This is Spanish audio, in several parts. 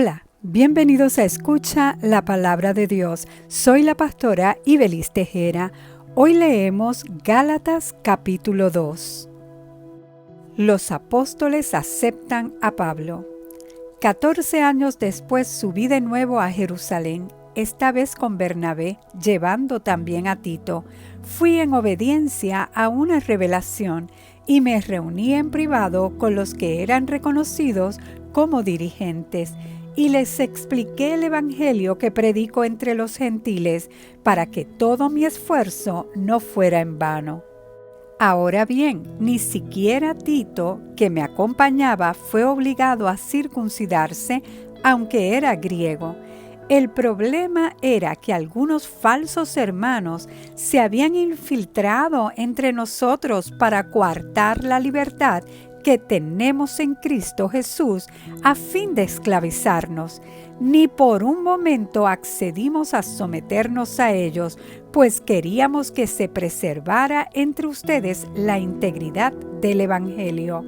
Hola, bienvenidos a Escucha la Palabra de Dios. Soy la pastora Ibelis Tejera. Hoy leemos Gálatas capítulo 2. Los apóstoles aceptan a Pablo. 14 años después subí de nuevo a Jerusalén, esta vez con Bernabé, llevando también a Tito. Fui en obediencia a una revelación y me reuní en privado con los que eran reconocidos como dirigentes, y les expliqué el evangelio que predico entre los gentiles, para que todo mi esfuerzo no fuera en vano. Ahora bien, ni siquiera Tito, que me acompañaba, fue obligado a circuncidarse, aunque era griego. El problema era que algunos falsos hermanos se habían infiltrado entre nosotros para coartar la libertad que tenemos en Cristo Jesús a fin de esclavizarnos. Ni por un momento accedimos a someternos a ellos, pues queríamos que se preservara entre ustedes la integridad del Evangelio.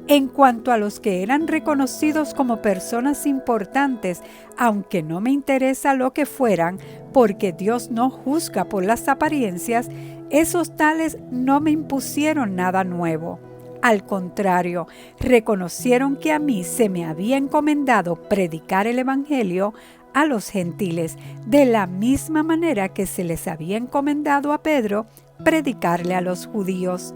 En cuanto a los que eran reconocidos como personas importantes, aunque no me interesa lo que fueran, porque Dios no juzga por las apariencias, esos tales no me impusieron nada nuevo. Al contrario, reconocieron que a mí se me había encomendado predicar el Evangelio a los gentiles, de la misma manera que se les había encomendado a Pedro predicarle a los judíos.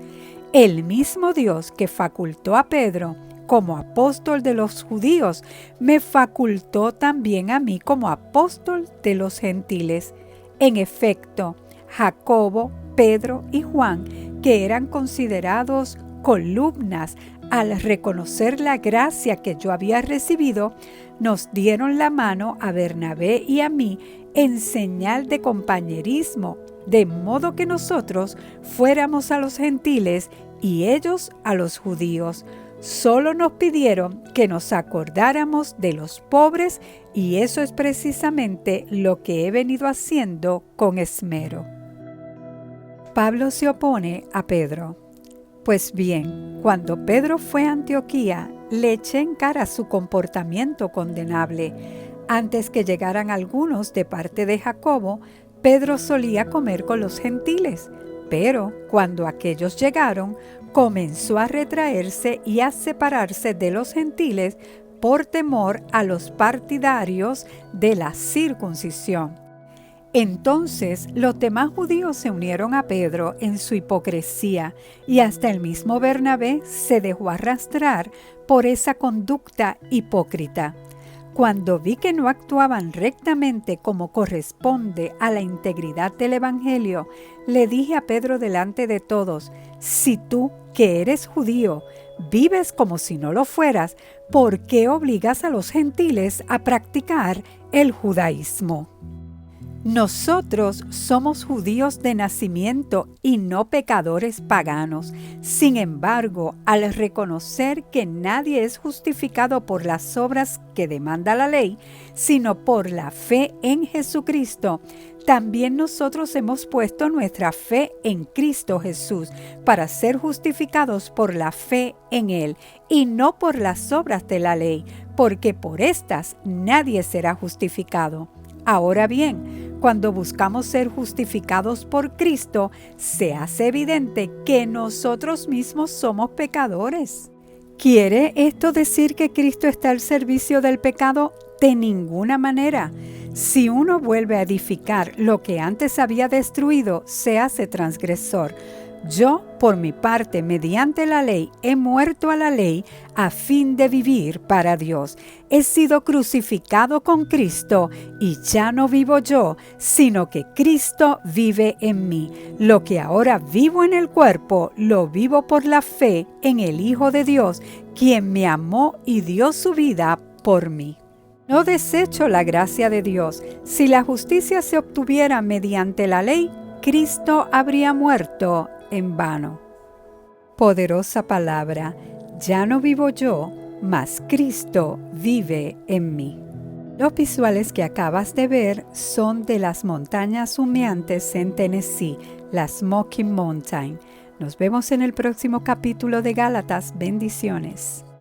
El mismo Dios que facultó a Pedro como apóstol de los judíos, me facultó también a mí como apóstol de los gentiles. En efecto, Jacobo, Pedro y Juan, que eran considerados columnas al reconocer la gracia que yo había recibido, nos dieron la mano a Bernabé y a mí en señal de compañerismo, de modo que nosotros fuéramos a los gentiles y ellos a los judíos. Solo nos pidieron que nos acordáramos de los pobres, y eso es precisamente lo que he venido haciendo con esmero. Pablo se opone a Pedro. Pues bien, cuando Pedro fue a Antioquía, le eché en cara su comportamiento condenable. Antes que llegaran algunos de parte de Jacobo, Pedro solía comer con los gentiles, pero cuando aquellos llegaron, comenzó a retraerse y a separarse de los gentiles por temor a los partidarios de la circuncisión. Entonces los demás judíos se unieron a Pedro en su hipocresía, y hasta el mismo Bernabé se dejó arrastrar por esa conducta hipócrita. Cuando vi que no actuaban rectamente como corresponde a la integridad del Evangelio, le dije a Pedro delante de todos: si tú, que eres judío, vives como si no lo fueras, ¿por qué obligas a los gentiles a practicar el judaísmo? Nosotros somos judíos de nacimiento y no pecadores paganos. Sin embargo, al reconocer que nadie es justificado por las obras que demanda la ley, sino por la fe en Jesucristo, también nosotros hemos puesto nuestra fe en Cristo Jesús para ser justificados por la fe en Él y no por las obras de la ley, porque por estas nadie será justificado. Ahora bien, cuando buscamos ser justificados por Cristo, se hace evidente que nosotros mismos somos pecadores. ¿Quiere esto decir que Cristo está al servicio del pecado? De ninguna manera. Si uno vuelve a edificar lo que antes había destruido, se hace transgresor. Yo, por mi parte, mediante la ley, he muerto a la ley a fin de vivir para Dios. He sido crucificado con Cristo y ya no vivo yo, sino que Cristo vive en mí. Lo que ahora vivo en el cuerpo, lo vivo por la fe en el Hijo de Dios, quien me amó y dio su vida por mí. No desecho la gracia de Dios. Si la justicia se obtuviera mediante la ley, Cristo habría muerto en vano. Poderosa palabra. Ya no vivo yo, mas Cristo vive en mí. Los visuales que acabas de ver son de las montañas humeantes en Tennessee, la Smoky Mountain. Nos vemos en el próximo capítulo de Gálatas. Bendiciones.